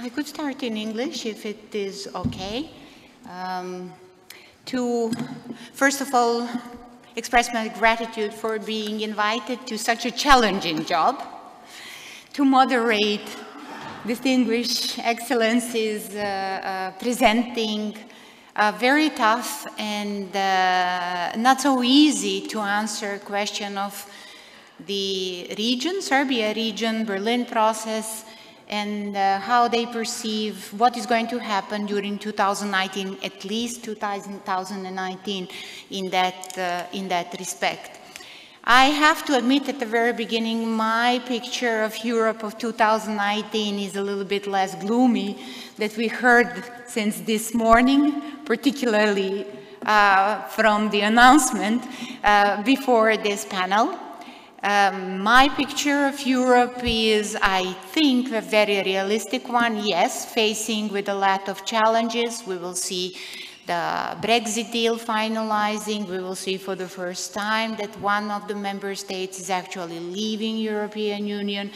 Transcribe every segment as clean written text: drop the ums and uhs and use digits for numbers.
I could start in English if it is okay. To, first of all, express my gratitude for being invited to such a challenging job, to moderate distinguished excellencies presenting a very tough and not so easy to answer question of the region, Serbia region, Berlin process, and how they perceive what is going to happen during 2019, at least 2019, in that respect. I have to admit at the very beginning, my picture of Europe of 2019 is a little bit less gloomy that we heard since this morning, particularly from the announcement before this panel. My picture of Europe is, I think, a very realistic one. Yes, facing with a lot of challenges. We will see the Brexit deal finalizing. We will see for the first time that one of the member states is actually leaving European Union.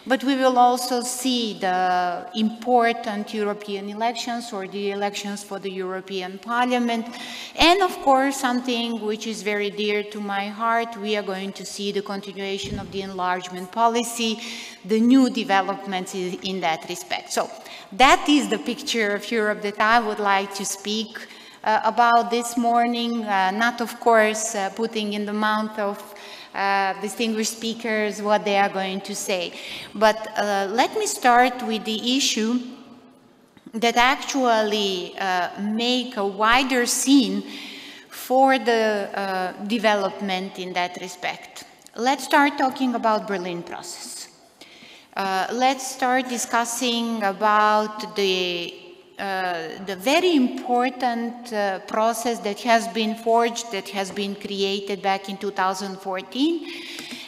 But we will also see the important European elections, or the elections for the European Parliament. And of course, something which is very dear to my heart, we are going to see the continuation of the enlargement policy, the new developments in that respect. So that is the picture of Europe that I would like to speak about this morning, not of course putting in the mouth of distinguished speakers what they are going to say. But let me start with the issue that actually make a wider scene for the development in that respect. Let's start talking about Berlin process. Let's start discussing about the very important process that has been forged, that has been created back in 2014,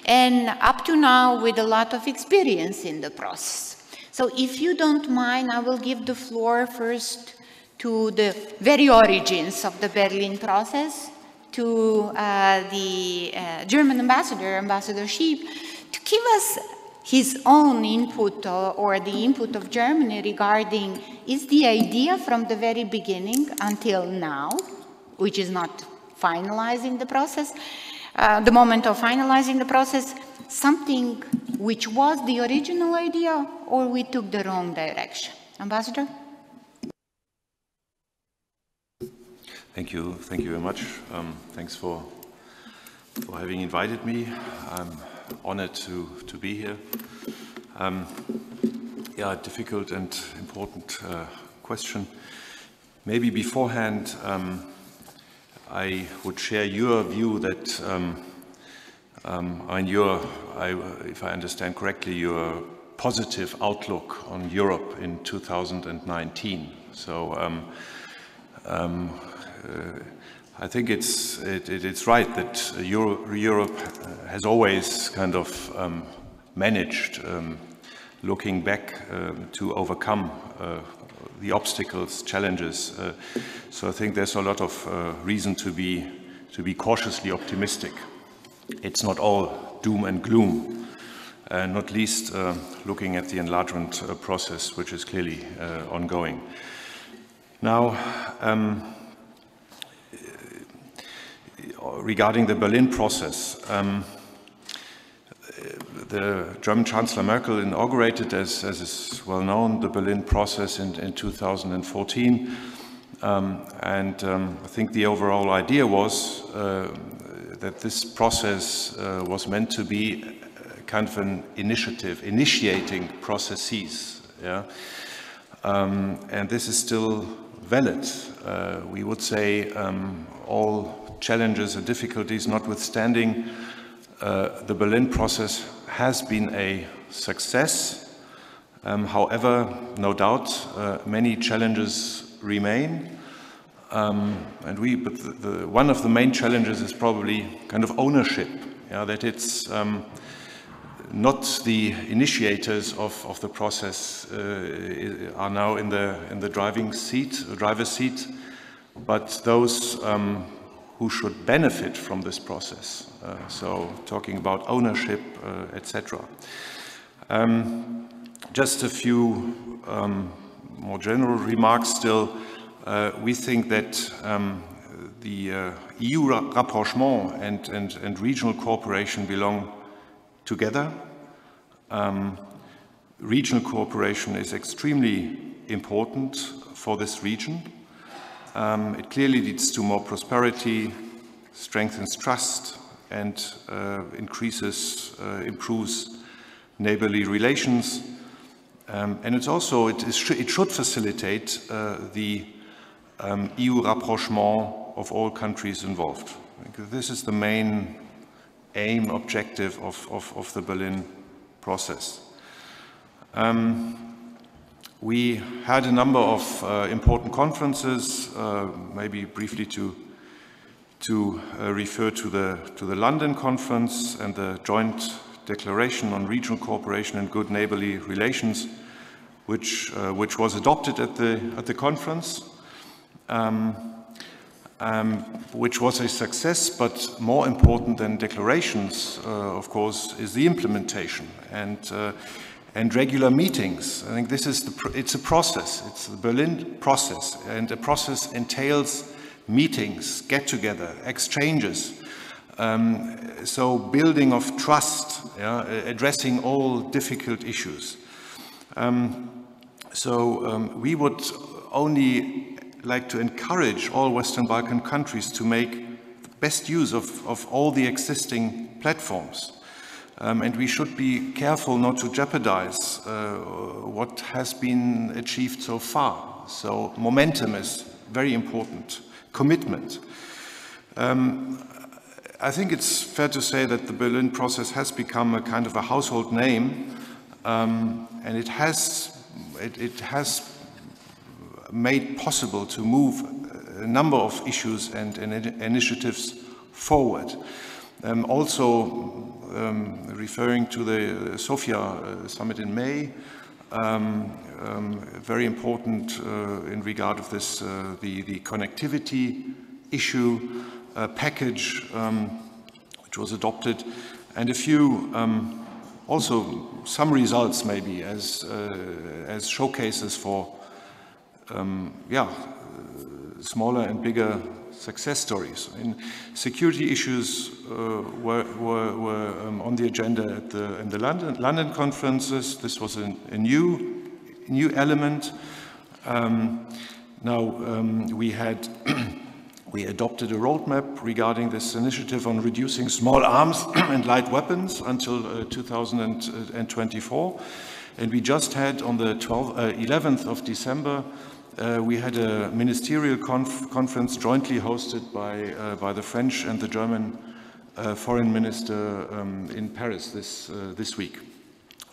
and up to now with a lot of experience in the process. So if you don't mind, I will give the floor first to the very origins of the Berlin process, to the German ambassador, Ambassador Schieb, to give us his own input or the input of Germany regarding, is the idea from the very beginning until now, which is not finalizing the process, the moment of finalizing the process, something which was the original idea, or we took the wrong direction? Ambassador? Thank you very much. Thanks for having invited me. I'm honored to be here. Yeah, difficult and important question. Maybe beforehand, I would share your view that, if I understand correctly, your positive outlook on Europe in 2019. So I think it's right that Europe has always kind of managed, looking back, to overcome the obstacles, challenges. So I think there's a lot of reason to be cautiously optimistic. It's not all doom and gloom, not least looking at the enlargement process, which is clearly ongoing. Now, regarding the Berlin process, the German Chancellor Merkel inaugurated, as is well known, the Berlin process in 2014. I think the overall idea was that this process was meant to be kind of an initiative, initiating processes. Yeah? And this is still valid. We would say all challenges and difficulties notwithstanding, the Berlin process has been a success. However, no doubt, many challenges remain. One of the main challenges is probably kind of ownership. Yeah, that it's not the initiators of the process are now in the driver's seat, but those who should benefit from this process. So talking about ownership, etc. Just a few more general remarks still, we think that the EU rapprochement and regional cooperation belong together. Regional cooperation is extremely important for this region. It clearly leads to more prosperity, strengthens trust, and improves neighborly relations. And it's also, it should facilitate the EU rapprochement of all countries involved. This is the main aim, objective of the Berlin process. We had a number of important conferences, maybe briefly to refer to the London conference and the joint declaration on regional cooperation and good neighborly relations, which was adopted at the conference, which was a success. But more important than declarations, of course, is the implementation and regular meetings. I think this is it's a process. It's the Berlin process, and a process entails meetings, get-together, exchanges. So building of trust, addressing all difficult issues. We would only like to encourage all Western Balkan countries to make the best use of all the existing platforms. And we should be careful not to jeopardize what has been achieved so far. So momentum is very important, commitment. I think it's fair to say that the Berlin process has become a kind of a household name, and it has made possible to move a number of issues and initiatives forward. Referring to the Sofia summit in May, very important in regard of this, the connectivity issue package, which was adopted, and a few also some results maybe as showcases for smaller and bigger success stories. And security issues were on the agenda in the London conferences. This was a new element. We adopted a roadmap regarding this initiative on reducing small arms and light weapons until 2024. And we just had on the 11th of December, we had a ministerial conference jointly hosted by the French and the German foreign minister in Paris this week.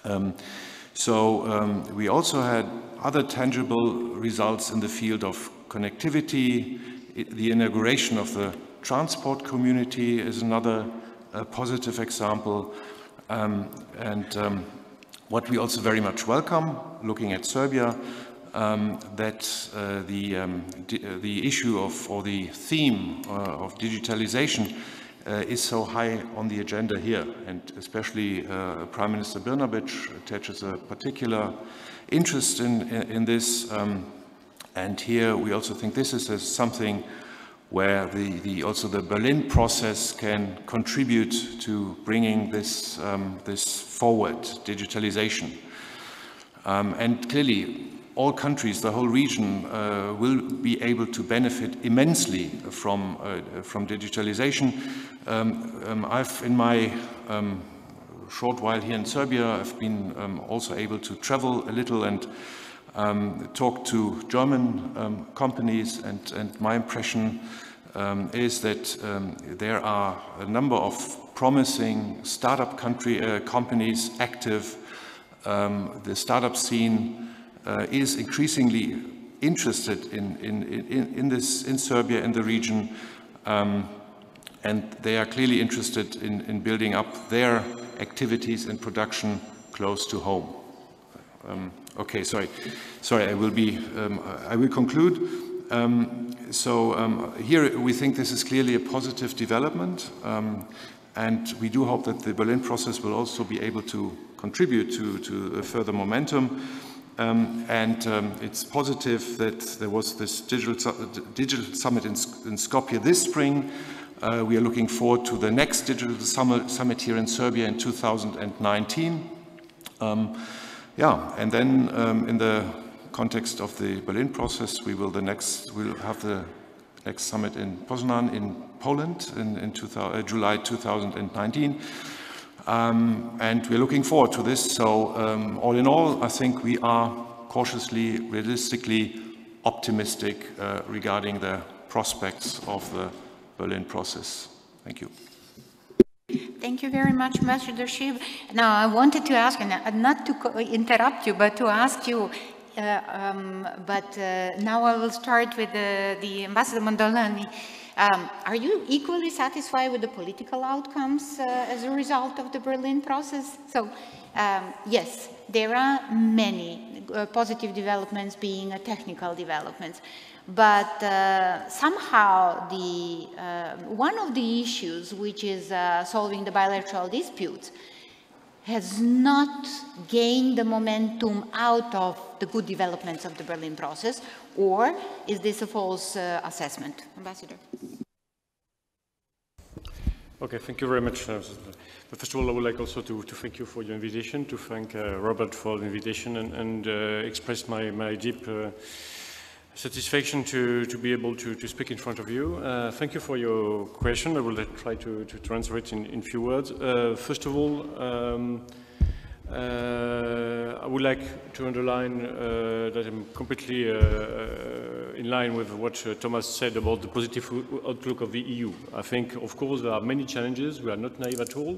We also had other tangible results in the field of connectivity. The inauguration of the transport community is another positive example. What we also very much welcome, looking at Serbia, that the issue of, or the theme of digitalization is so high on the agenda here, and especially Prime Minister Brnabić attaches a particular interest in this. And here we also think this is something where also the Berlin process can contribute to bringing this forward, digitalization. And clearly, all countries, the whole region, will be able to benefit immensely from digitalization. In my short while here in Serbia, I've been also able to travel a little and talk to German companies, and my impression is that there are a number of promising startup companies active. The startup scene is increasingly interested in Serbia, in the region, and they are clearly interested in building up their activities and production close to home. Okay, sorry, I will conclude. Here we think this is clearly a positive development, and we do hope that the Berlin process will also be able to contribute to further momentum. It's positive that there was this digital summit in Skopje this spring. We are looking forward to the next digital summit here in Serbia in 2019. And then in the context of the Berlin process, we'll have the next summit in Poznan in Poland in July 2019. And we're looking forward to this. So all in all, I think we are cautiously, realistically optimistic regarding the prospects of the Berlin process. Thank you. Thank you very much, Ambassador Šiv. Now, I wanted to ask, and not to interrupt you, but to ask you, now I will start with the Ambassador Mondoloni. Are you equally satisfied with the political outcomes as a result of the Berlin process? So, yes, there are many positive developments being technical developments. But somehow one of the issues, which is solving the bilateral disputes, has not gained the momentum out of the good developments of the Berlin process, or is this a false assessment? Ambassador. Okay, thank you very much. First of all, I would like also to thank you for your invitation, to thank Robert for the invitation, and express my deep satisfaction to be able to speak in front of you. Thank you for your question. I will try to answer it in few words. First of all, I would like to underline that I'm completely in line with what Tomas said about the positive outlook of the EU. I think, of course, there are many challenges. We are not naive at all.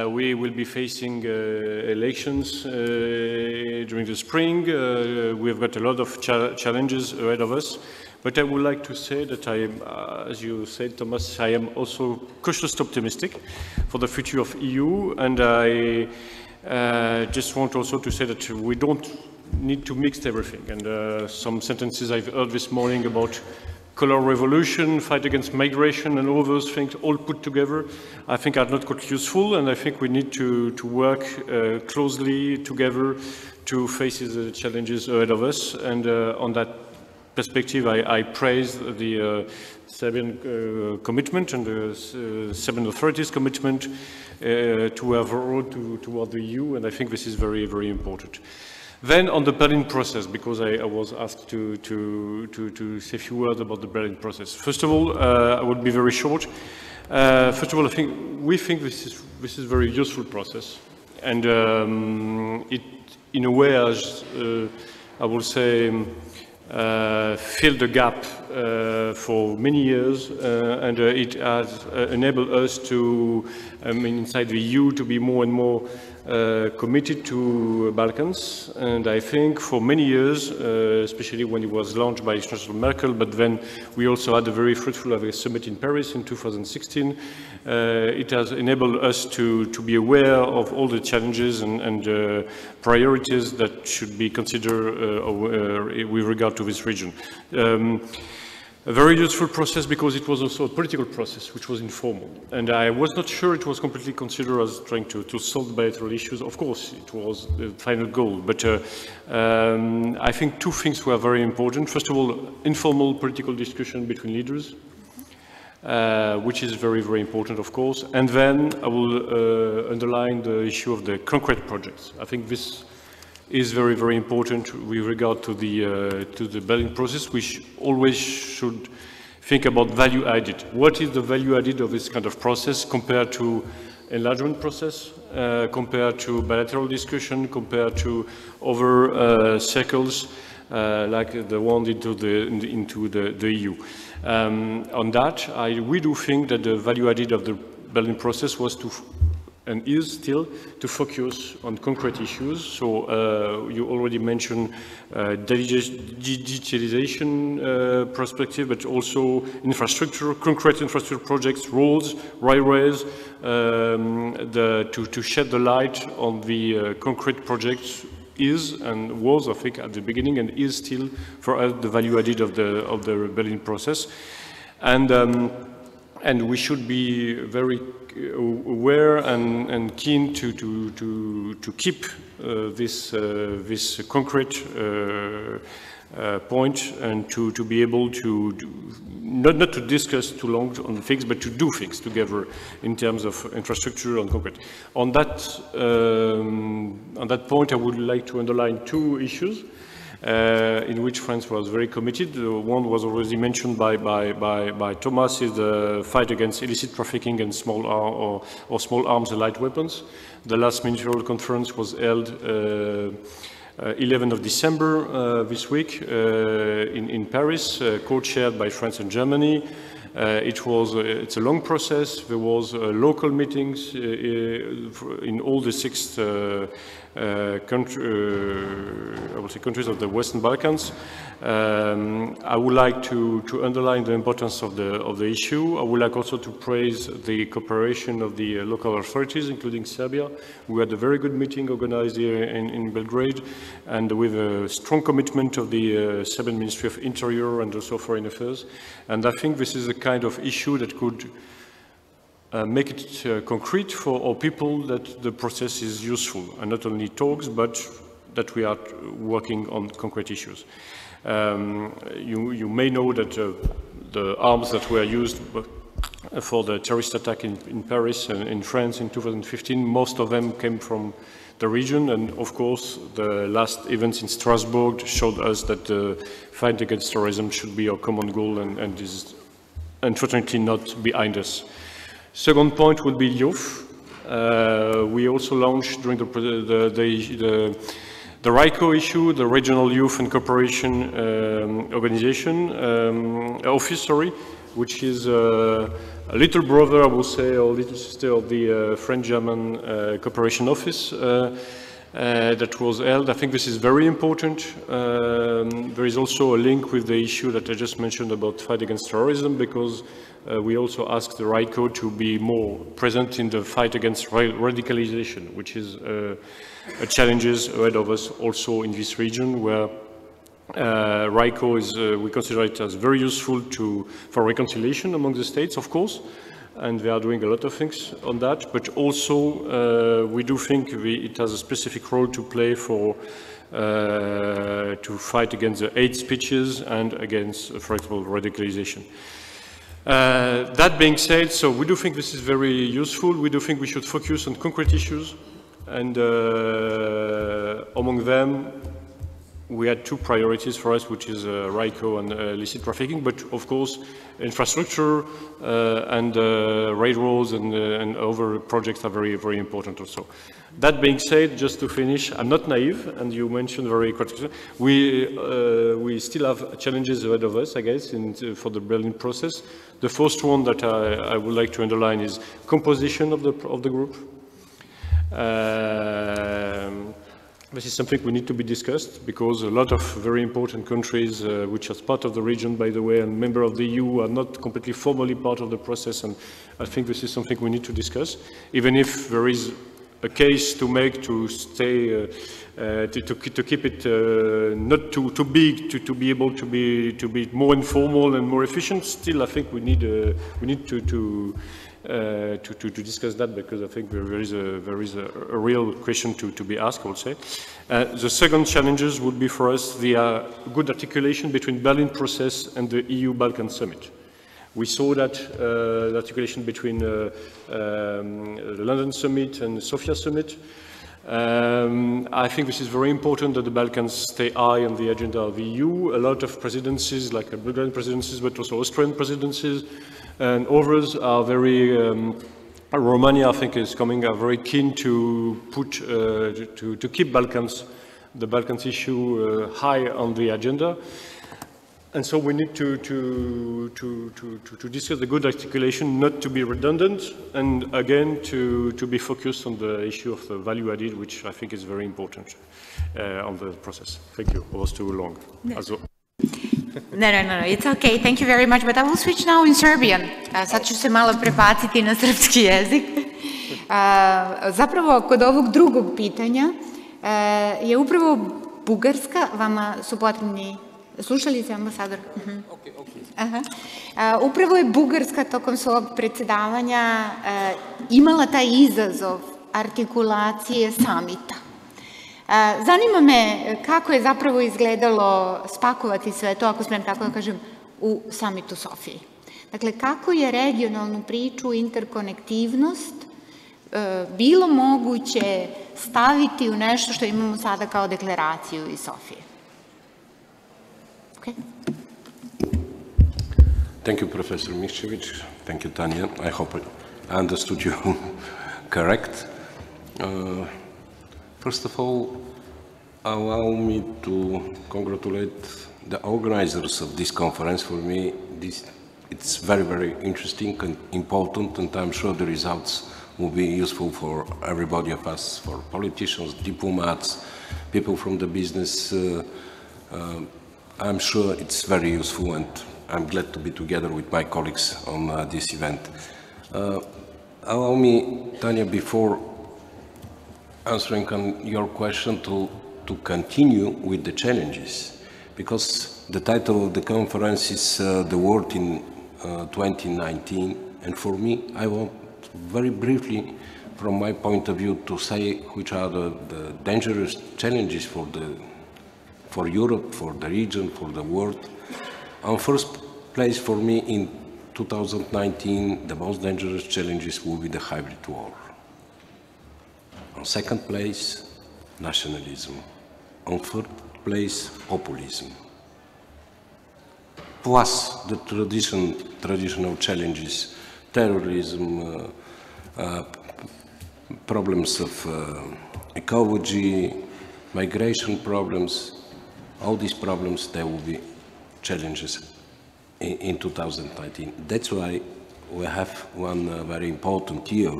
We will be facing elections during the spring. We have got a lot of challenges ahead of us. But I would like to say that as you said, Tomas, I am also cautiously optimistic for the future of EU. And I just want also to say that we don't need to mix everything. And some sentences I've heard this morning about color revolution, fight against migration, and all those things all put together, I think are not quite useful, and I think we need to work closely together to face the challenges ahead of us. And on that perspective, I praise the Serbian commitment and the Serbian authorities' commitment to have a road toward the EU, and I think this is very, very important. Then on the Berlin process, because I was asked to say a few words about the Berlin process. First of all, I will be very short. First of all, we think this is a very useful process, and it, in a way, has, I will say, filled the gap for many years, and it has enabled us to, inside the EU, to be more and more committed to Balkans. And I think for many years, especially when it was launched by Chancellor Merkel, but then we also had a very fruitful summit in Paris in 2016, it has enabled us to be aware of all the challenges and priorities that should be considered with regard to this region. A very useful process because it was also a political process which was informal, and I was not sure it was completely considered as trying to solve bilateral issues. Of course, it was the final goal, but I think two things were very important. First of all, informal political discussion between leaders, which is very, very important, of course. And then I will underline the issue of the concrete projects. I think this is very, very important with regard to the Berlin process, which always should think about value added. What is the value added of this kind of process compared to enlargement process, compared to bilateral discussion, compared to other circles like the one into the EU. On that, we do think that the value added of the Berlin process was to, and is still, to focus on concrete issues. So you already mentioned digitalization perspective, but also infrastructure, concrete infrastructure projects, roads, railways, to shed the light on the concrete projects is and was, I think, at the beginning, and is still for us the value added of the Berlin process. And and we should be very aware and keen to keep this concrete point, and to be able to not to discuss too long on things, but to do things together in terms of infrastructure and concrete. On that point, I would like to underline two issues in which France was very committed. One was already mentioned by Tomas, is the fight against illicit trafficking and small arms and light weapons. The last ministerial conference was held 11th of December this week in Paris, co-chaired by France and Germany. It's a long process. There was local meetings in all the six countries of the Western Balkans. I would like to underline the importance of the issue. I would like also to praise the cooperation of the local authorities, including Serbia. We had a very good meeting organized here in Belgrade, and with a strong commitment of the Serbian Ministry of Interior and also Foreign Affairs. And I think this is a kind of issue that could make it concrete for all people that the process is useful, and not only talks, but that we are working on concrete issues. You may know that the arms that were used for the terrorist attack in Paris and in France in 2015, most of them came from the region, and of course the last events in Strasbourg showed us that the fight against terrorism should be our common goal, and is unfortunately not behind us. Second point would be youth. We also launched during the RICO issue, the Regional Youth and Cooperation Office, which is a little brother, I will say, or little sister of the French-German Cooperation Office that was held. I think this is very important. There is also a link with the issue that I just mentioned about fight against terrorism, because we also asked the RICO to be more present in the fight against radicalization, which is a challenge ahead of us also in this region, where RICO is, we consider it as very useful for reconciliation among the states, of course, and they are doing a lot of things on that, but also we do think it has a specific role to play for to fight against the hate speeches and against, for example, radicalization. That being said, so we do think this is very useful. We do think we should focus on concrete issues, and among them we had two priorities for us, which is RICO and illicit trafficking, but of course infrastructure and railroads and other projects are very, very important also. That being said, just to finish, I'm not naive, and you mentioned very quickly, we still have challenges ahead of us, I guess, for the Berlin process. The first one that I would like to underline is composition of the group. This is something we need to be discussed, because a lot of very important countries, which are part of the region, by the way, and member of the EU, are not completely formally part of the process, and I think this is something we need to discuss, even if there is a case to make to stay, to keep it not too big, to be able to be more informal and more efficient. Still, I think we need to discuss that, because I think there is a real question to be asked, I would say. The second challenges would be for us the good articulation between Berlin process and the EU-Balkan summit. We saw that the articulation between the London summit and the Sofia summit. I think this is very important that the Balkans stay high on the agenda of the EU. A lot of presidencies, like Bulgarian presidencies, but also Austrian presidencies, and others are very, Romania, I think, is coming, are very keen to put, to keep the Balkans issue high on the agenda. And so we need to discuss the good articulation, not to be redundant, and again, to be focused on the issue of the value added, which I think is very important on the process. Thank you. I was too long. No. No, it's okay. Thank you very much, but I will switch now in Serbian. Sad ću se malo prepaciti na srpski jezik. Zapravo, kod ovog drugog pitanja je upravo Bugarska, vama su potrebni Slušali se, ambasador? Upravo je Bugarska tokom svog predsjedavanja imala taj izazov artikulacije samita. Zanima me kako je zapravo izgledalo spakovati sve to, ako smem tako da kažem, u samitu Sofiji. Dakle, kako je regionalnu priču, interkonektivnost bilo moguće staviti u nešto što imamo sada kao deklaraciju iz Sofije? Okay. Thank you, Professor Miščević. Thank you, Tanja. I hope I understood you correct. First of all, allow me to congratulate the organizers of this conference. For me, it's very, very interesting and important, and I'm sure the results will be useful for everybody of us, for politicians, diplomats, people from the business. I'm sure it's very useful, and I'm glad to be together with my colleagues on this event. Allow me, Tanja, before answering on your question, to continue with the challenges, because the title of the conference is The World in 2019, and for me, I want very briefly, from my point of view, to say which are the dangerous challenges for Europe, for the region, for the world. On first place for me in 2019, the most dangerous challenges will be the hybrid war. On second place, nationalism. On third place, populism. Plus the traditional challenges, terrorism, problems of ecology, migration problems. All these problems, there will be challenges in 2019. That's why we have one very important year,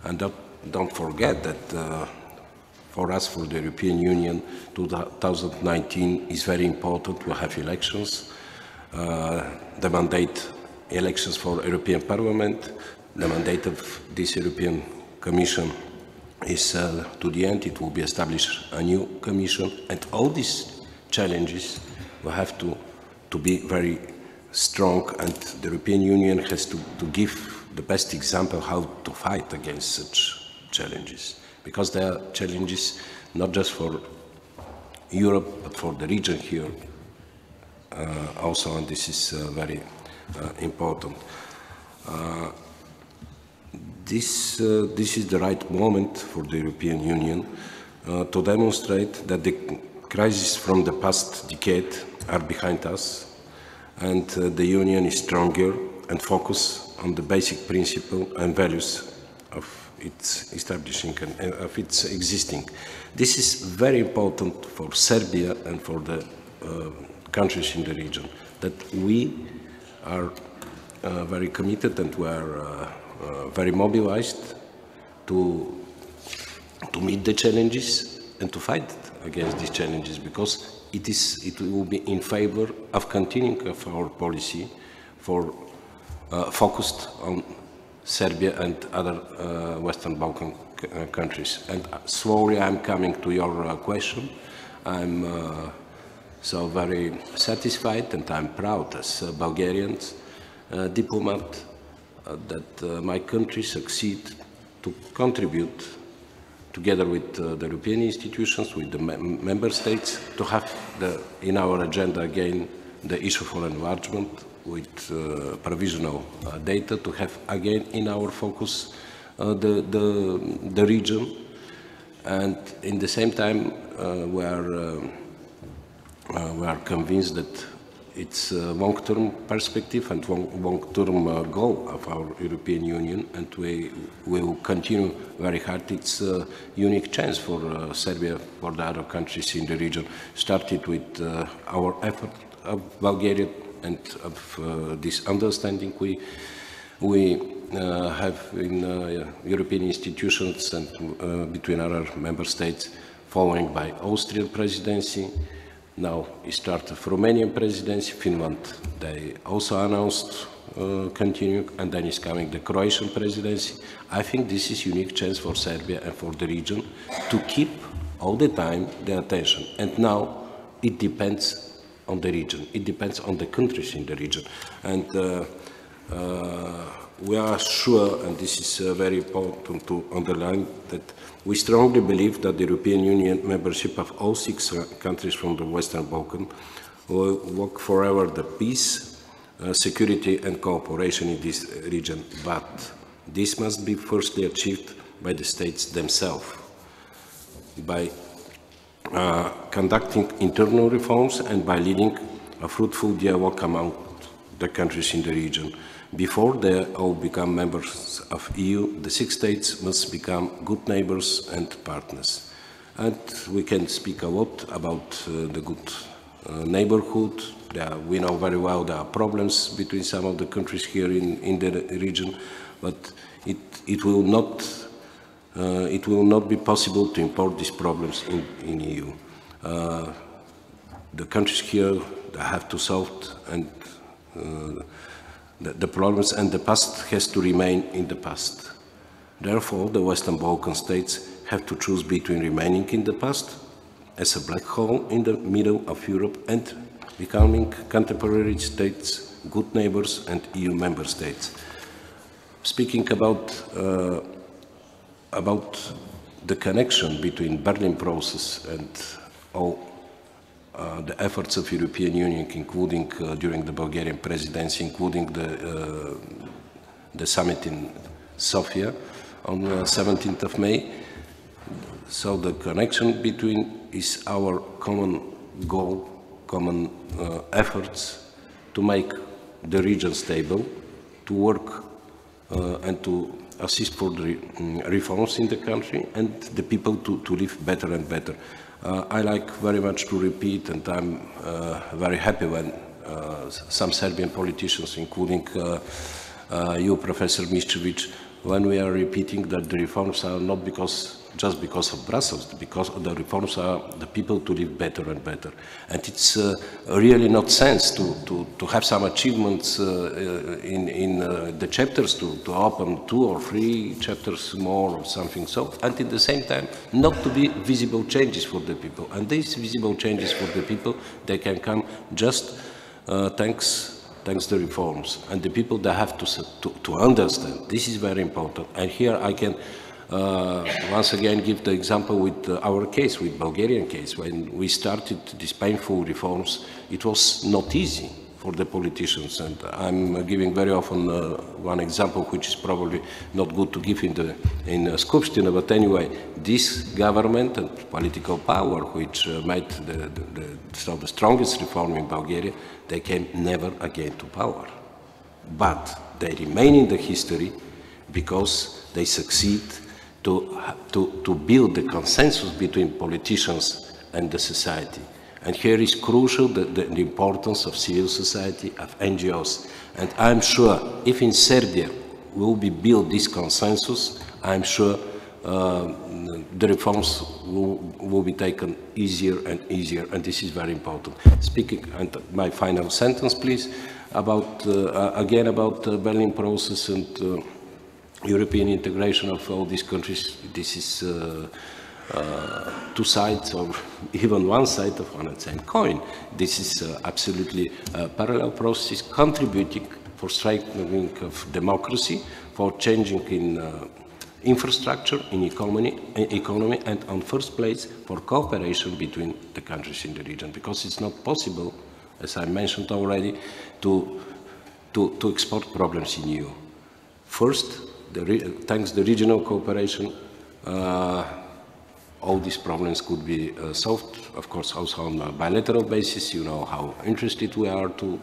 and don't forget that for us, for the European Union, 2019 is very important. We have elections, the mandate elections for European Parliament, the mandate of this European Commission is to the end. It will be established a new Commission, and all these challenges will have to be very strong, and the European Union has to give the best example how to fight against such challenges, because there are challenges not just for Europe but for the region here also, and this is very important. This is the right moment for the European Union to demonstrate that the crises from the past decade are behind us, and the Union is stronger and focused on the basic principles and values of its establishing and of its existing. This is very important for Serbia and for the countries in the region, that we are very committed and we are very mobilized to meet the challenges and to fight against these challenges, because it will be in favor of continuing of our policy for focused on Serbia and other Western Balkan countries. And slowly I'm coming to your question. I'm so very satisfied, and I'm proud as a Bulgarian diplomat that my country succeed to contribute together with the European institutions, with the member states, to have in our agenda again the issue for enlargement with provisional data, to have again in our focus the region, and in the same time we are convinced that it's a long-term perspective and long-term goal of our European Union, and we will continue very hard. It's a unique chance for Serbia, for the other countries in the region, started with our effort of Bulgaria and of this understanding we have in European institutions and between our member states, following by Austrian presidency. Now it started the Romanian presidency, Finland, they also announced continuing, and then is coming the Croatian presidency. I think this is a unique chance for Serbia and for the region to keep all the time the attention. And now it depends on the region. It depends on the countries in the region. And we are sure, and this is very important to underline, that we strongly believe that the European Union membership of all 6 countries from the Western Balkans will work forever the peace, security and cooperation in this region. But this must be firstly achieved by the states themselves, by conducting internal reforms and by leading a fruitful dialogue among the countries in the region. Before they all become members of EU, the 6 states must become good neighbors and partners. And we can speak a lot about the good neighborhood. We know very well there are problems between some of the countries here in the region, but it will not be possible to import these problems in EU. The countries here, they have to solve and the problems, and the past has to remain in the past. Therefore, the Western Balkan states have to choose between remaining in the past as a black hole in the middle of Europe and becoming contemporary states, good neighbors and EU member states. Speaking about the connection between Berlin process and all the efforts of European Union, including during the Bulgarian presidency, including the summit in Sofia on 17th of May. So the connection between is our common goal, common efforts to make the region stable, to work and to assist for the reforms in the country and the people to live better and better. I like very much to repeat, and I'm very happy when some Serbian politicians, including you, Professor Miščević, when we are repeating that the reforms are not just because of Brussels, because the reforms are the people to live better and better. And it's really not sense to have some achievements in the chapters, to open 2 or 3 chapters more or something so, and at the same time not to be visible changes for the people. And these visible changes for the people, they can come just thanks the reforms. And the people, they have to understand. This is very important. And here I can once again give the example with our case, with Bulgarian case. When we started these painful reforms, it was not easy for the politicians. And I'm giving very often one example, which is probably not good to give in Skupština, but anyway, this government and political power, which made the strongest reform in Bulgaria, they came never again to power. But they remain in the history because they succeed to build the consensus between politicians and the society. And here is crucial the importance of civil society, of NGOs. And I'm sure if in Serbia will be built this consensus, I'm sure the reforms will be taken easier and easier, and this is very important. Speaking, and my final sentence, please, about again about the Berlin process and European integration of all these countries. This is 2 sides, or even one side of one and same coin. This is absolutely a parallel process, contributing for strengthening of democracy, for changing in infrastructure, in economy, and on first place for cooperation between the countries in the region, because it's not possible, as I mentioned already, to export problems in EU. First, thanks to the regional cooperation, all these problems could be solved, of course, also on a bilateral basis. You know how interested we are to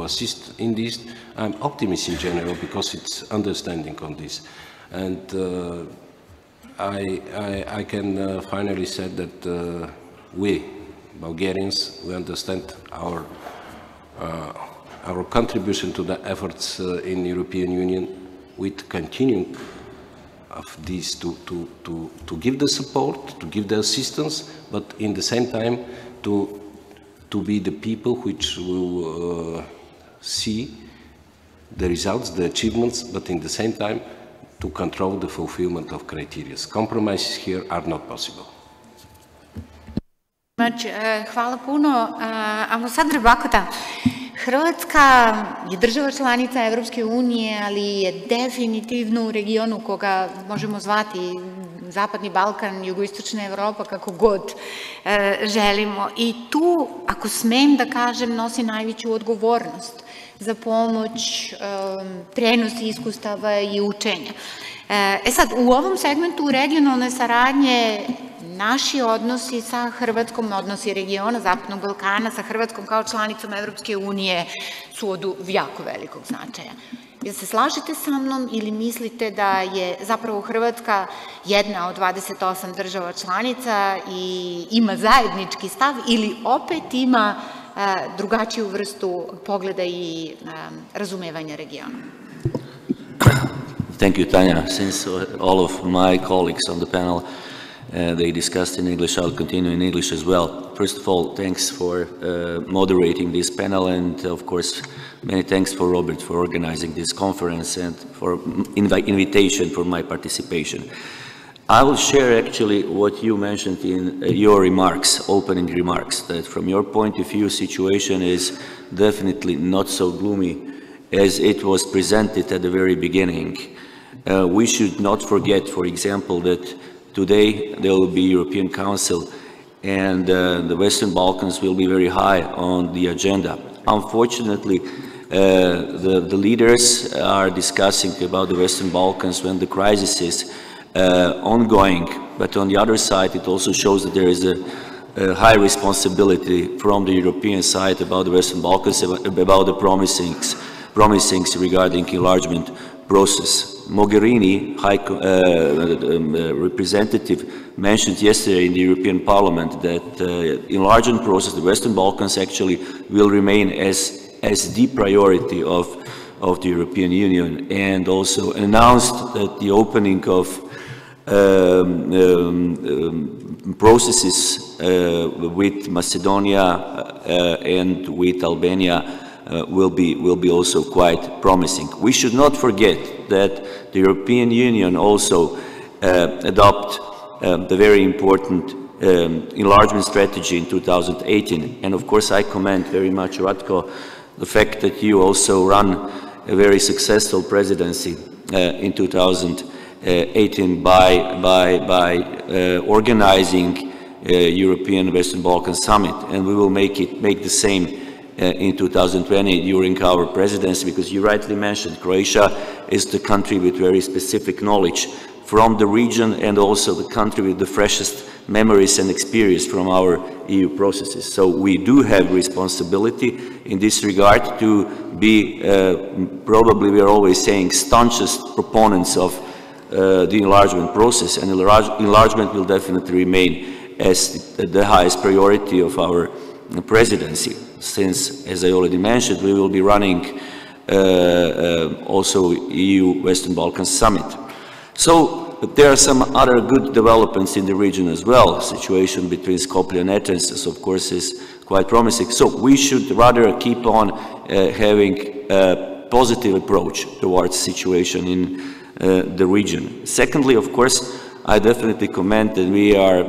assist in this. I'm optimistic in general because it's understanding on this. And I can finally say that we, Bulgarians, we understand our contribution to the efforts in the European Union with continuing of these to give the support, to give the assistance, but in the same time to be the people which will see the results, the achievements, but in the same time to control the fulfillment of criteria. Compromises here are not possible. much. Hvala puno. Ambasador Bakota, Hrvatska je država članica Evropske unije, ali je definitivno u regionu koga možemo zvati Zapadni Balkan, jugoistočna Evropa, kako god želimo. I tu, ako smem da kažem, nosi najveću odgovornost za pomoć, prenos iskustava i učenja. Sad, u ovom segmentu regionalne saradnje naši odnosi sa Hrvatskom, odnosi regiona Zapadnog Balkana sa Hrvatskom kao članicom Evropske unije su od jako velikog značaja. Jel se slažete sa mnom ili mislite da je zapravo Hrvatska jedna od 28 država članica i ima zajednički stav ili opet ima drugačiju vrstu pogleda i razumevanja regiona? Thank you, Tanja. Since all of my colleagues on the panel they discussed in English, I'll continue in English as well. First of all, thanks for moderating this panel, and of course, many thanks for Robert for organizing this conference and for invitation for my participation. I will share actually what you mentioned in your remarks, opening remarks, that from your point of view, situation is definitely not so gloomy as it was presented at the very beginning. We should not forget, for example, that today there will be European Council and the Western Balkans will be very high on the agenda. Unfortunately, the leaders are discussing about the Western Balkans when the crisis is ongoing, but on the other side it also shows that there is a high responsibility from the European side about the Western Balkans, about the promisings regarding enlargement process. Mogherini, high representative, mentioned yesterday in the European Parliament that enlargement process, the Western Balkans actually will remain as the priority of the European Union, and also announced that the opening of processes with Macedonia and with Albania will be also quite promising. We should not forget that the European Union also adopt the very important enlargement strategy in 2018, and of course I commend very much, Radko, the fact that you also run a very successful presidency in 2018 by organizing European Western Balkan Summit, and we will make the same in 2020 during our presidency, because you rightly mentioned Croatia is the country with very specific knowledge from the region, and also the country with the freshest memories and experience from our EU processes. So we do have responsibility in this regard to be, probably we are always saying, staunchest proponents of the enlargement process, and enlargement will definitely remain as the highest priority of our presidency, since, as I already mentioned, we will be running also EU Western Balkans Summit. So there are some other good developments in the region as well. Situation between Skopje and Athens, of course, is quite promising. So we should rather keep on having a positive approach towards situation in the region. Secondly, of course, I definitely commend that we are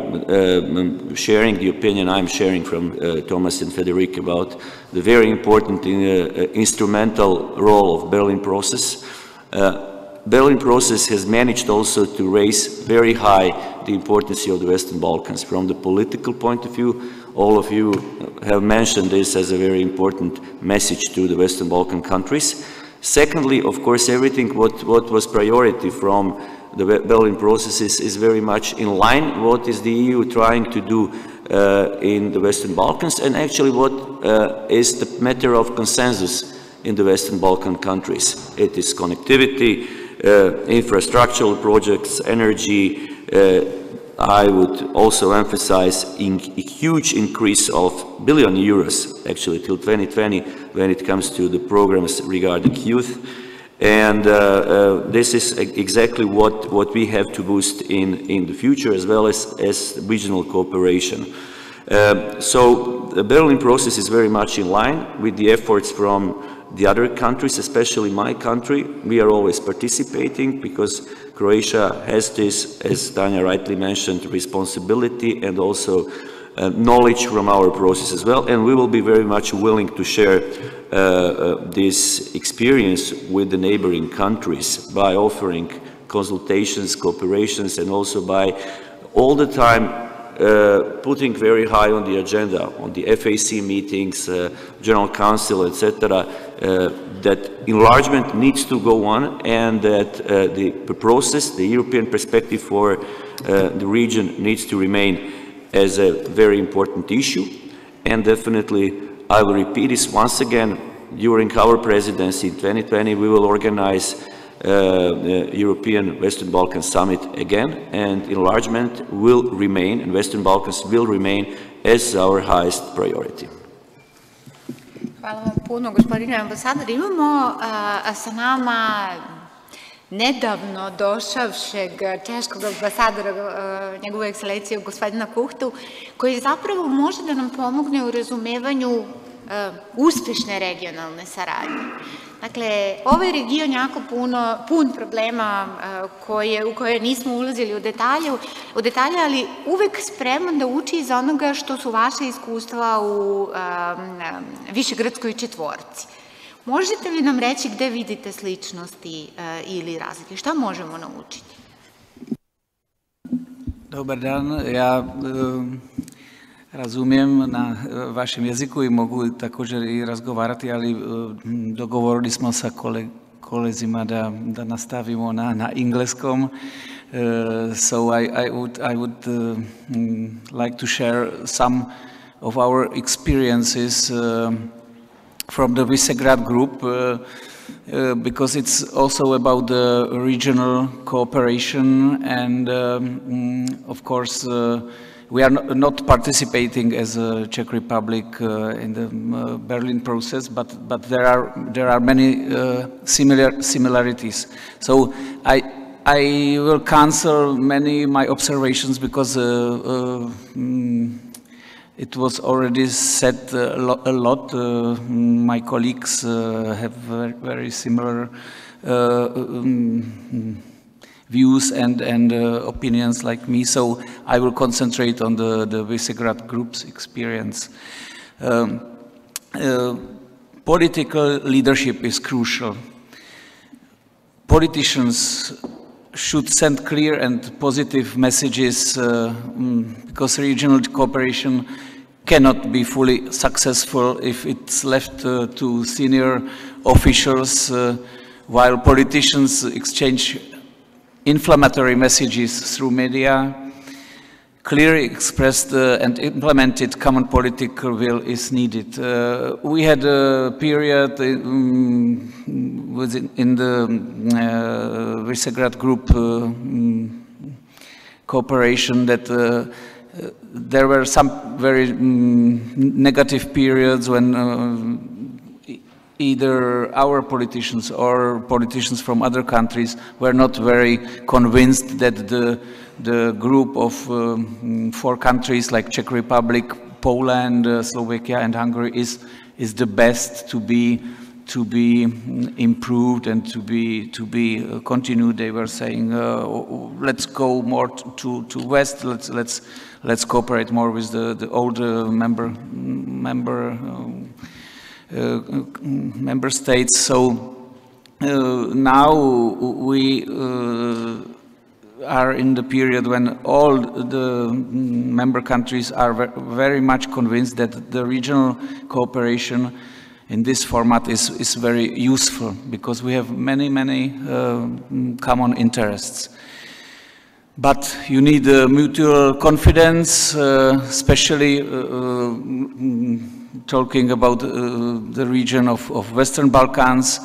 sharing the opinion I'm sharing from Tomas and Frederik about the very important instrumental role of Berlin process. Berlin process has managed also to raise very high the importance of the Western Balkans. From the political point of view, all of you have mentioned this as a very important message to the Western Balkan countries. Secondly, of course, everything what was priority from the Berlin processes is very much in line what is the EU trying to do in the Western Balkans, and actually what is the matter of consensus in the Western Balkan countries. It is connectivity, infrastructural projects, energy. I would also emphasize a huge increase of billion euros actually till 2020 when it comes to the programs regarding youth. And this is exactly what we have to boost in the future, as well as regional cooperation. So the Berlin process is very much in line with the efforts from the other countries, especially my country. We are always participating because Croatia has this, as Tanja rightly mentioned, responsibility and also knowledge from our process as well, and we will be very much willing to share this experience with the neighboring countries by offering consultations, cooperations, and also by all the time putting very high on the agenda, on the FAC meetings, General Council, etc., that enlargement needs to go on, and that the process, the European perspective for the region needs to remain as a very important issue. And definitely, I will repeat this once again, during our presidency in 2020, we will organize the European Western Balkan Summit again, and enlargement will remain, and Western Balkans will remain as our highest priority. Hvala vam puno, gospodine ambasador. Imamo sa nama nedavno došavšeg češkog ambasadora, njegovu ekscelenciju, gospodina Kuhtu, koji zapravo može da nam pomogne u razumevanju uspešne regionalne saradnje. Dakle, ovaj region jako pun problema u koje nismo ulazili u detalje, ali uvek spreman da uči iz onoga što su vaše iskustva u Višegradskoj četvorci. Možete li nam reći gde vidite sličnosti ili razlike? Šta možemo naučiti? Dobar dan, ja razumijem na vašem jeziku i mogu također i razgovarati, ali dogovorili smo sa kolegama da nastavimo na engleskom. So I would like to share some of our experiences from the Visegrad group, because it's also about the regional cooperation, and of course we are not participating as a Czech Republic in the Berlin process, but there are many similarities. So I will cancel many my observations because it was already said a lot. My colleagues have very similar views and opinions like me, so I will concentrate on the Visegrad group's experience. Political leadership is crucial. Politicians should send clear and positive messages because regional cooperation cannot be fully successful if it's left to senior officials, while politicians exchange inflammatory messages through media. Clearly expressed and implemented common political will is needed. We had a period in the Visegrad group cooperation that there were some very negative periods when either our politicians or politicians from other countries were not very convinced that the group of 4 countries like Czech Republic, Poland, Slovakia and Hungary is the best to be improved and to be continued. They were saying, let's go more to West, let's cooperate more with the old member states. So now we are in the period when all the member countries are very much convinced that the regional cooperation in this format is very useful, because we have many common interests. But you need mutual confidence, especially talking about the region of Western Balkans,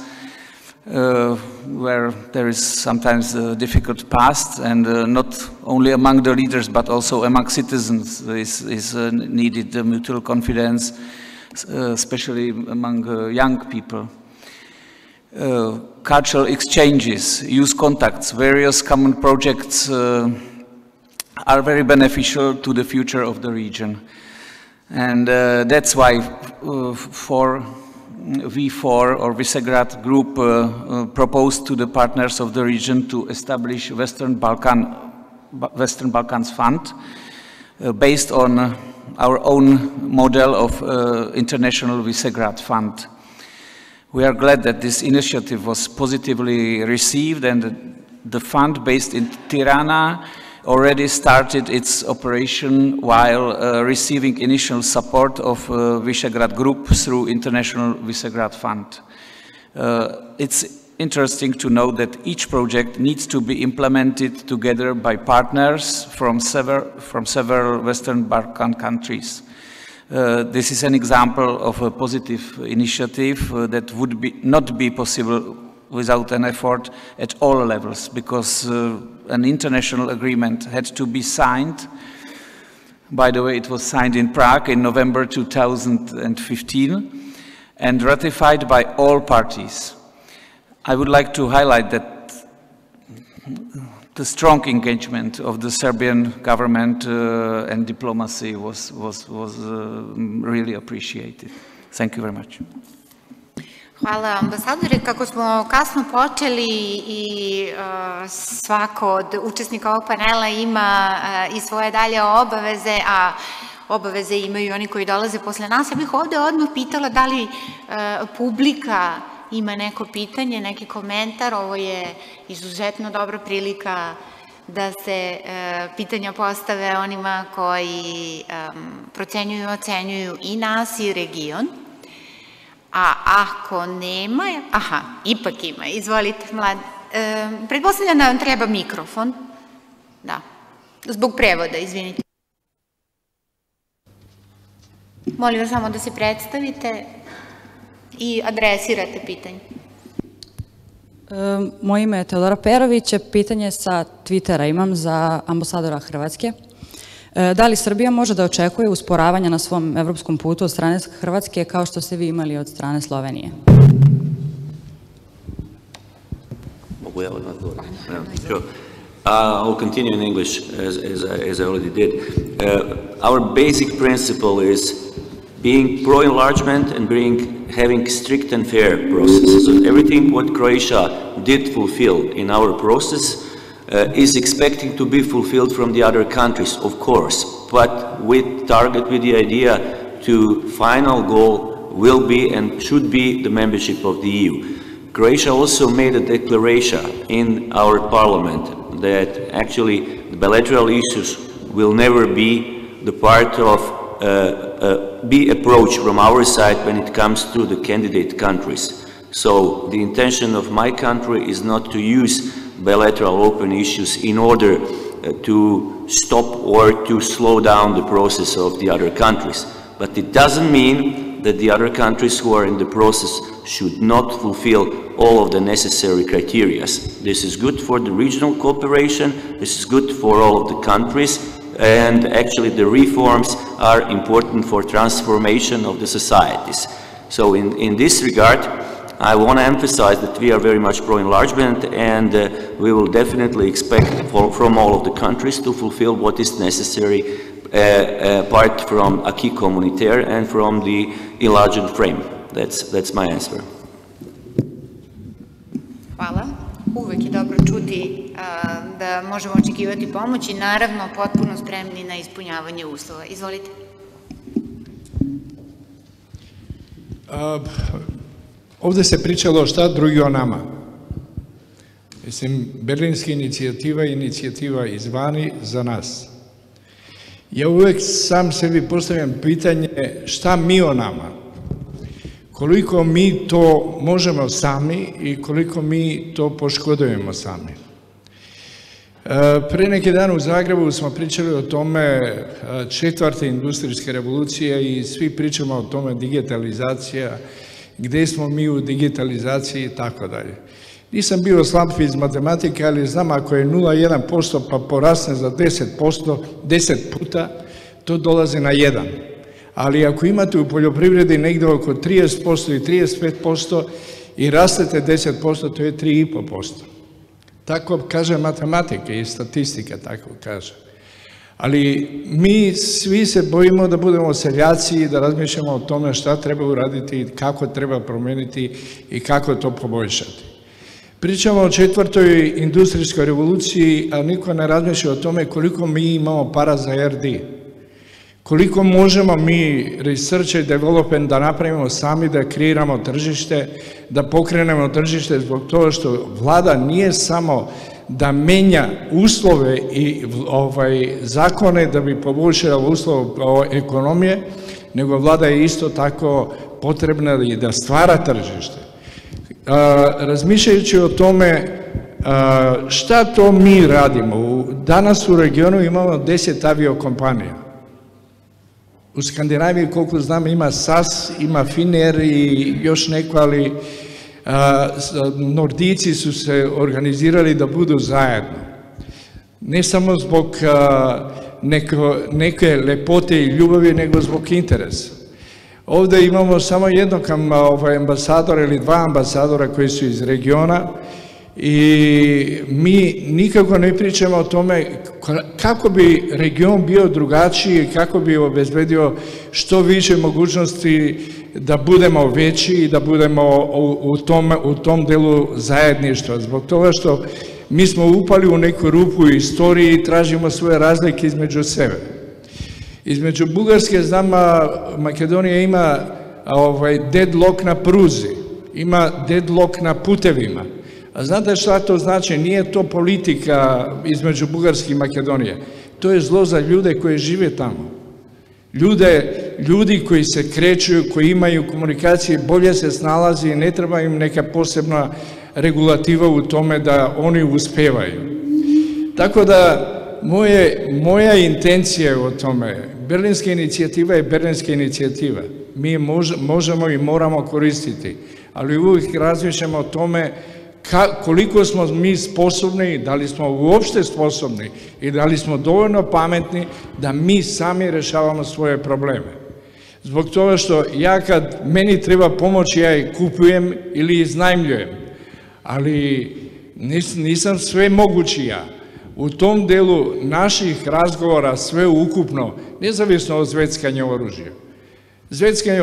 where there is sometimes a difficult past, and not only among the leaders but also among citizens is needed, the mutual confidence, especially among young people. Cultural exchanges, youth contacts, various common projects are very beneficial to the future of the region. And that's why V4 or Visegrad Group proposed to the partners of the region to establish Western Balkans Fund based on our own model of International Visegrad Fund. We are glad that this initiative was positively received, and the fund based in Tirana already started its operation while receiving initial support of Visegrad Group through International Visegrad Fund. It's interesting to note that each project needs to be implemented together by partners from several Western Balkan countries. This is an example of a positive initiative that would not be possible without an effort at all levels, because an international agreement had to be signed. By the way, it was signed in Prague in November 2015 and ratified by all parties. I would like to highlight that the strong engagement of the Serbian government and diplomacy was really appreciated. Thank you very much. Hvala ambasadore. Kako smo kasno počeli i svako od učesnika ovog panela ima i svoje dalje obaveze, a obaveze imaju i oni koji dolaze posle nas, ja bih ovde odmah pitala da li publika ima neko pitanje, neki komentar. Ovo je izuzetno dobra prilika da se pitanja postave onima koji procenjuju i ocenjuju i nas i region. A ako nema, aha, ipak ima, izvolite, mlad. Pretpostavljam da vam treba mikrofon. Da, zbog prevoda, izvinite. Molim vas samo da se predstavite i adresirate pitanje. Moje ime je Teodora Perović, pitanje sa Twittera imam za ambasadora Hrvatske. Da li Srbija može da očekuje usporavanja na svom evropskom putu od strane Hrvatske kao što ste vi imali od strane Slovenije? Mogu ja odmah govoriti? Sure. I'll continue in English as I already did. Our basic principle is being pro-enlargement and having strict and fair process. So everything what Croatia did fulfill in our process is expecting to be fulfilled from the other countries, of course, but with the idea to final goal will be and should be the membership of the EU. Croatia also made a declaration in our parliament that actually the bilateral issues will never be the part of be approached from our side when it comes to the candidate countries. So the intention of my country is not to use bilateral open issues in order to stop or to slow down the process of the other countries. But it doesn't mean that the other countries who are in the process should not fulfill all of the necessary criteria. This is good for the regional cooperation, this is good for all of the countries, and actually the reforms are important for transformation of the societies. So in this regard, I want to emphasize that we are very much pro-enlargement, and we will definitely expect from all of the countries to fulfill what is necessary apart from acquis communautaire and from the enlarged frame. That's my answer. Hvala. Uvek je dobro čuti da možemo očekivati pomoć i naravno potpuno spremni na ispunjavanje uslova. Izvolite. Ovde se pričalo šta drugi o nama. Mislim, berlinska inicijativa je inicijativa izvani za nas. Ja uvek sam sebi postavljam pitanje šta mi o nama. Koliko mi to možemo sami i koliko mi to poškodujemo sami. Pre neki dan u Zagrebu smo pričali o tome četvrte industrijske revolucije i svi pričamo o tome digitalizacija, gde smo mi u digitalizaciji i tako dalje. Nisam bio slab iz matematike, ali znam ako je 0,1% pa porasne za 10%, 10 puta, to dolazi na 1. Ali ako imate u poljoprivredi negde oko 30% i 35% i rastete 10%, to je 3,5%. Tako kaže matematika i statistika, tako kaže. Ali mi svi se bojimo da budemo seljaci i da razmišljamo o tome šta treba uraditi, kako treba promeniti i kako to poboljšati. Pričamo o četvrtoj industrijskoj revoluciji, a niko ne razmišlja o tome koliko mi imamo para za RD. Koliko možemo mi research i development da napravimo sami, da kreiramo tržište, da pokrenemo tržište zbog toga što vlada nije samo da menja uslove i zakone da bi poboljšala uslove ekonomije, nego vlada je isto tako potrebna i da stvara tržište. Razmišljajući o tome šta to mi radimo, danas u regionu imamo 10 aviokompanija. U Skandinaviji, koliko znam, ima SAS, ima Finnair i još neko, ali Nordici su se organizirali da budu zajedno. Ne samo zbog neke lepote i ljubavi, nego zbog interesa. Ovdje imamo samo jednog ambasadora ili dva ambasadora koji su iz regiona i mi nikako ne pričamo o tome kako bi region bio drugačiji, kako bi obezbedio što više mogućnosti da budemo veći i da budemo u tom delu zajedništva. Zbog toga što mi smo upali u neku rupu u istoriji i tražimo svoje razlike između sebe. Između Bugarske, znam, Makedonija ima deadlock na pruzi, ima deadlock na putevima. A znate šta to znači? Nije to politika između Bugarske i Makedonije. To je zlo za ljude koji žive tamo. Ljudi koji se kreću, koji imaju komunikacije, bolje se snalazi i ne treba im neka posebna regulativa u tome da oni uspevaju. Tako da moja intencija je o tome. Berlinska inicijativa je berlinska inicijativa. Mi je možemo i moramo koristiti, ali uvijek razmišljamo o tome koliko smo mi sposobni, da li smo uopšte sposobni i da li smo dovoljno pametni da mi sami rešavamo svoje probleme. Zbog toga što kad meni treba pomoć, ja je kupujem ili iznajmljujem, ali nisam sve mogući ja. U tom delu naših razgovora sve ukupno, nezavisno od zveckanja oružja.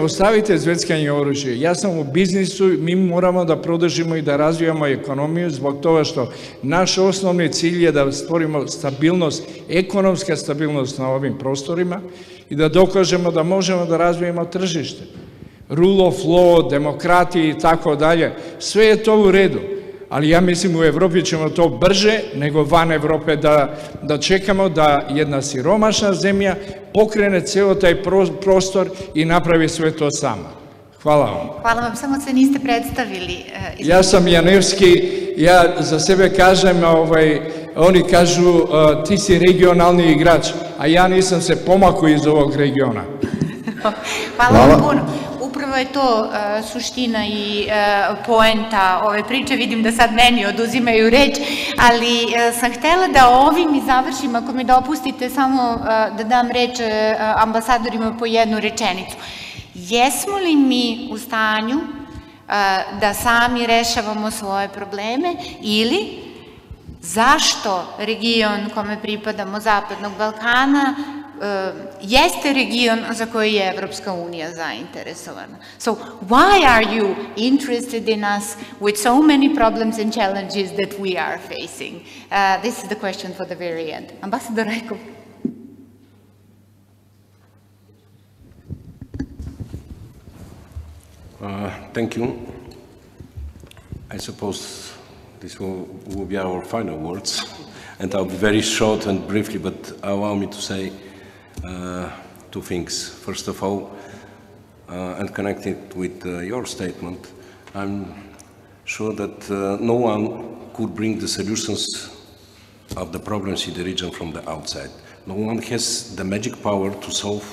Ostavite zveckanje oružje. Ja sam u biznisu, mi moramo da prodržimo i da razvijamo ekonomiju zbog toga što naš osnovni cilj je da stvorimo stabilnost, ekonomska stabilnost na ovim prostorima i da dokažemo da možemo da razvijemo tržište. Rule of law, demokratija i tako dalje, sve je to u redu. Ali ja mislim u Evropi ćemo to brže nego van Evrope da čekamo da jedna siromašna zemlja pokrene ceo taj prostor i napravi sve to sama. Hvala vam. Hvala vam, samo se niste predstavili. Ja sam Janevski, ja za sebe kažem, oni kažu ti si regionalni igrač, a ja nisam se pomakao iz ovog regiona. Hvala vam puno. Upravo je to suština i poenta ove priče. Vidim da sad meni oduzimaju reč, ali sam htela da ovim i završim, ako mi dopustite, samo da dam reč ambasadorima po jednu rečenicu. Jesmo li mi u stanju da sami rešavamo svoje probleme ili zašto region kome pripadamo, Zapadnog Balkana, jeste region za koji je Evropska unija zainteresovana. So, why are you interested in us with so many problems and challenges that we are facing? This is the question for the very end. Ambasador Radko. Thank you. I suppose this will be our final words, and I'll be very short and briefly, but allow me to say two things. First of all, and connected with your statement, I'm sure that no one could bring the solutions of the problems in the region from the outside. No one has the magic power to solve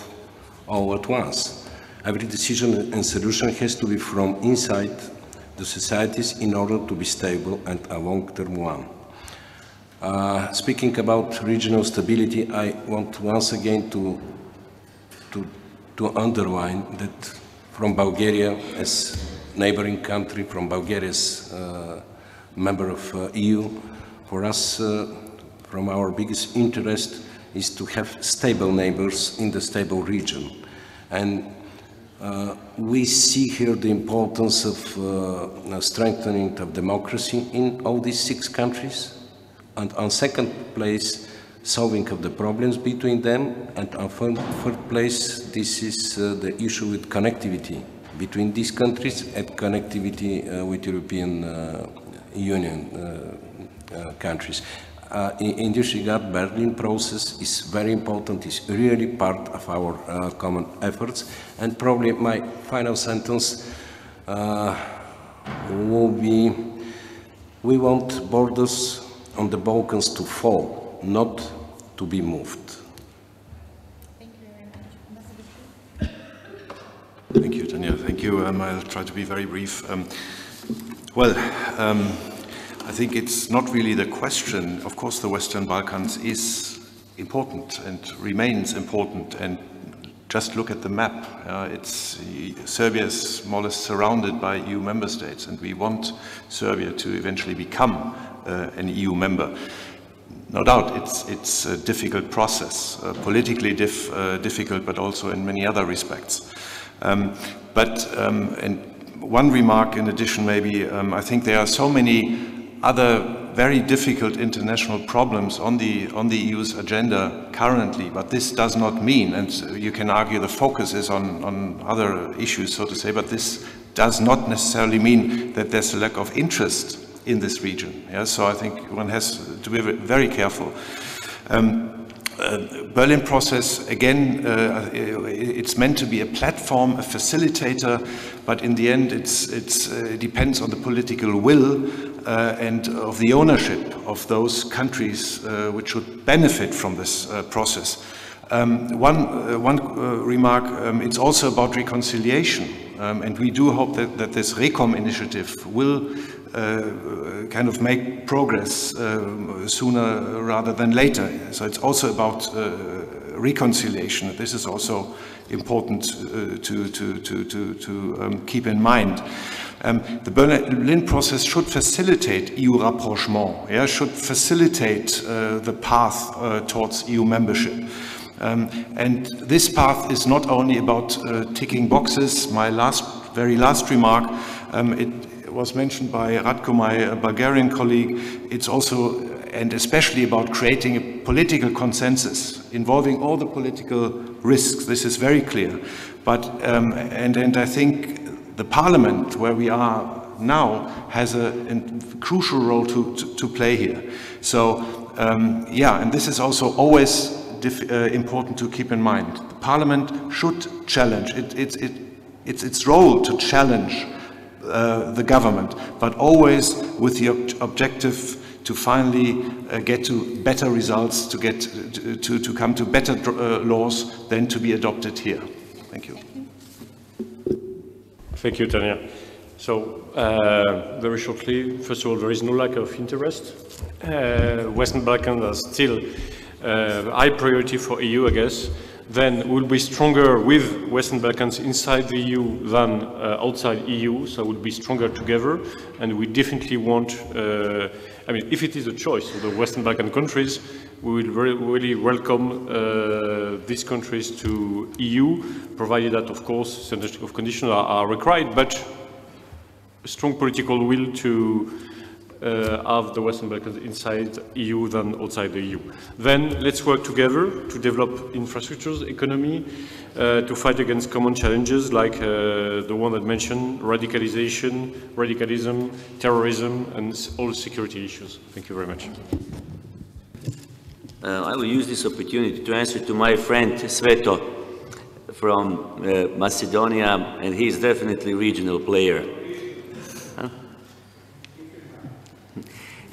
all at once. Every decision and solution has to be from inside the societies in order to be stable and a long-term one. Speaking about regional stability, I want once again to underline that from Bulgaria as neighboring country, from Bulgaria as member of EU, for us, from our biggest interest is to have stable neighbors in the stable region. And we see here the importance of strengthening of democracy in all these 6 countries. And on second place, solving of the problems between them, and on third place, this is the issue with connectivity between these countries and connectivity with European Union countries. In this regard, Berlin process is very important, is really part of our common efforts. And probably my final sentence will be, we want borders on the Balkans to fall, not to be moved. Thank you very much. Thank you, Tanja. Thank you. I'll try to be very brief. I think it's not really the question. Of course, the Western Balkans is important and remains important. And just look at the map. Serbia is more or less surrounded by EU member states, and we want Serbia to eventually become an EU member. No doubt, it's a difficult process, politically difficult, but also in many other respects. And one remark in addition, maybe, I think there are so many other very difficult international problems on the EU's agenda currently, but this does not mean, and you can argue the focus is on other issues, so to say, but this does not necessarily mean that there's a lack of interest in this region. Yeah? So I think one has to be very careful. Berlin process, again, it's meant to be a platform, a facilitator, but in the end it depends on the political will and of the ownership of those countries which should benefit from this process. One remark, it's also about reconciliation, and we do hope that this RECOM initiative will kind of make progress sooner rather than later. So it's also about reconciliation. This is also important to keep in mind. The Berlin process should facilitate EU rapprochement, yeah, should facilitate the path towards EU membership. And this path is not only about ticking boxes. My very last remark, it was mentioned by Radko, my Bulgarian colleague. It's also and especially about creating a political consensus involving all the political risks. This is very clear. But and I think the Parliament, where we are now, has a crucial role to play here. So yeah, and this is also always important to keep in mind. The Parliament should challenge. It's its role to challenge the government, but always with the objective to finally get to better results, to get to come to better laws than to be adopted here. Thank you. Thank you, Tanja. So, very shortly, first of all, there is no lack of interest. Western Balkans are still high priority for EU, I guess. Then we'll be stronger with Western Balkans inside the EU than outside EU, so we'll be stronger together. And we definitely want, I mean, if it is a choice of the Western Balkan countries, we will really welcome these countries to EU, provided that, of course, certain of conditions are required, but a strong political will to have the Western Balkans inside EU than outside the EU. Then let's work together to develop infrastructures, economy, to fight against common challenges like the one that mentioned, radicalization, radicalism, terrorism, and all security issues. Thank you very much. I will use this opportunity to answer to my friend Svet from Macedonia, and he is definitely a regional player.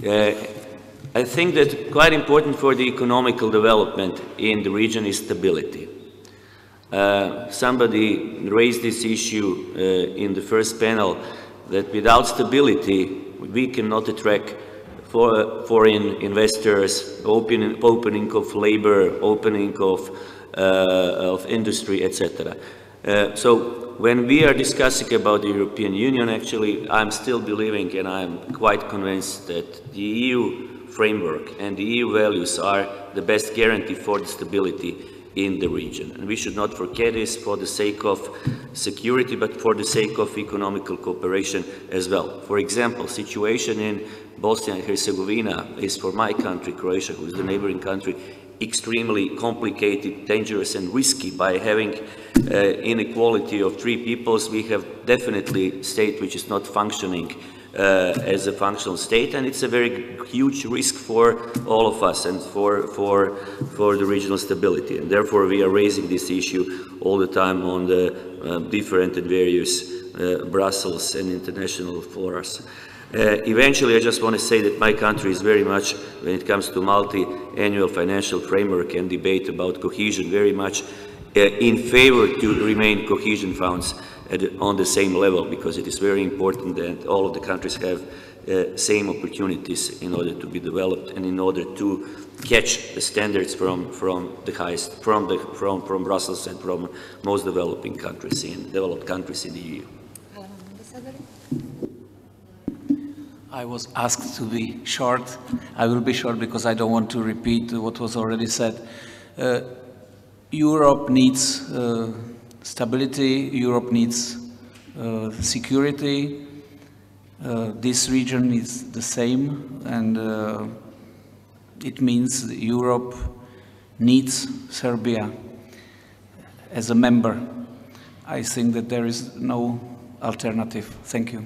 I think that quite important for the economical development in the region is stability. Somebody raised this issue in the first panel, that without stability we cannot attract foreign investors, opening of labor, opening of industry, etc. So when we are discussing about the European Union, actually, I'm still believing and I'm quite convinced that the EU framework and the EU values are the best guarantee for the stability in the region. And we should not forget this for the sake of security, but for the sake of economical cooperation as well. For example, situation in Bosnia and Herzegovina is, for my country, Croatia, who is the neighboring country, extremely complicated, dangerous and risky. By having inequality of three peoples, we have definitely a state which is not functioning as a functional state, and it's a very huge risk for all of us and for the regional stability. And therefore we are raising this issue all the time on the different and various Brussels and international forums. Eventually, I just want to say that my country is very much, when it comes to multi-annual financial framework and debate about cohesion, very much in favor to remain cohesion funds on the same level, because it is very important that all of the countries have same opportunities in order to be developed and in order to catch the standards from the highest, from Brussels and from most developed countries in the EU. I was asked to be short. I will be short because I don't want to repeat what was already said. Europe needs stability, Europe needs security. This region is the same, and it means Europe needs Serbia as a member. I think that there is no alternative. Thank you.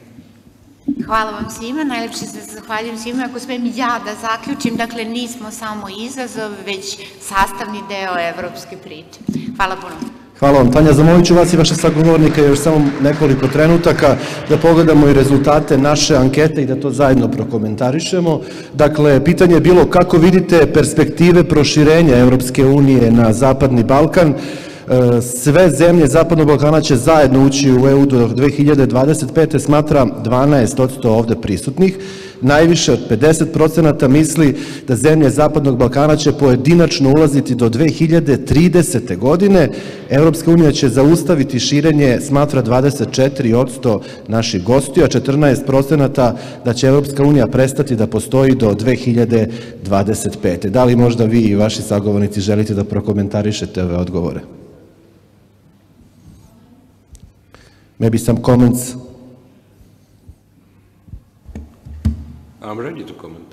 Hvala vam svima, najlepše se zahvaljujem svima. Ako smijem ja da zaključim, dakle nismo samo izazov, već sastavni deo evropske priče. Hvala puno. Hvala vam, Tanja. Zamolit ću vas i vaše sagovornike još samo nekoliko trenutaka da pogledamo i rezultate naše ankete i da to zajedno prokomentarišemo. Dakle, pitanje je bilo kako vidite perspektive proširenja Evropske unije na Zapadni Balkan. Sve zemlje Zapadnog Balkana će zajedno ući u EU do 2025. smatra 12% ovde prisutnih. Najviše od 50% misli da zemlje Zapadnog Balkana će pojedinačno ulaziti do 2030. godine. Evropska unija će zaustaviti širenje, smatra 24% naših gostiju, a 14% da će Evropska unija prestati da postoji do 2025. Da li možda vi i vaši sagovornici želite da prokomentarišete ove odgovore? Maybe some comments. I'm ready to comment.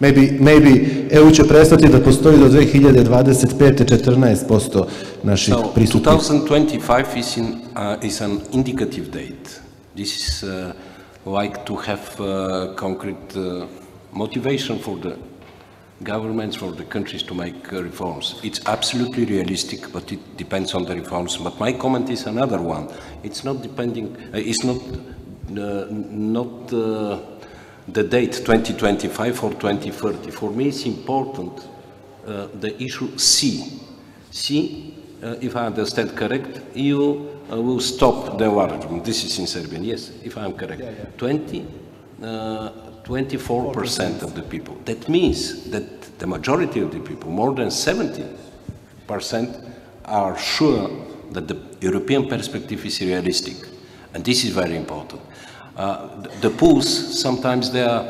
Maybe EU će prestati da postoji do 2025. 14% naših prisutnih. 2025 is an indicative date. This is like to have concrete motivation for the governments, for the countries to make reforms. It's absolutely realistic, but it depends on the reforms. But my comment is another one. It's not depending, it's not the date 2025 or 2030. For me, it's important the issue C. C, if I understand correct, EU will stop the enlargement. This is in Serbian, yes, if I'm correct. 24% of the people. That means that the majority of the people, more than 70%, are sure that the European perspective is realistic. And this is very important. The polls, sometimes they are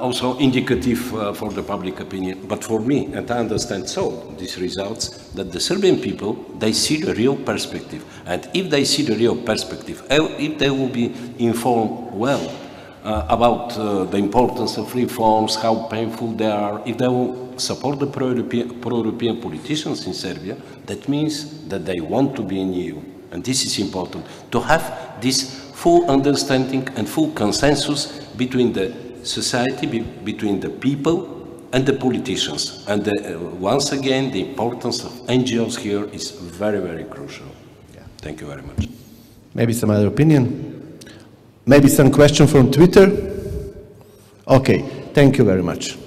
also indicative for the public opinion. But for me, and I understand so, these results, that the Serbian people, they see the real perspective. And if they see the real perspective, if they will be informed well, about the importance of reforms, how painful they are, if they will support the pro-European politicians in Serbia, that means that they want to be in EU. And this is important, to have this full understanding and full consensus between the society, between the people and the politicians. And once again, the importance of NGOs here is very, very crucial. Yeah. Thank you very much. Maybe some other opinion? Maybe some question from Twitter? Okay, thank you very much.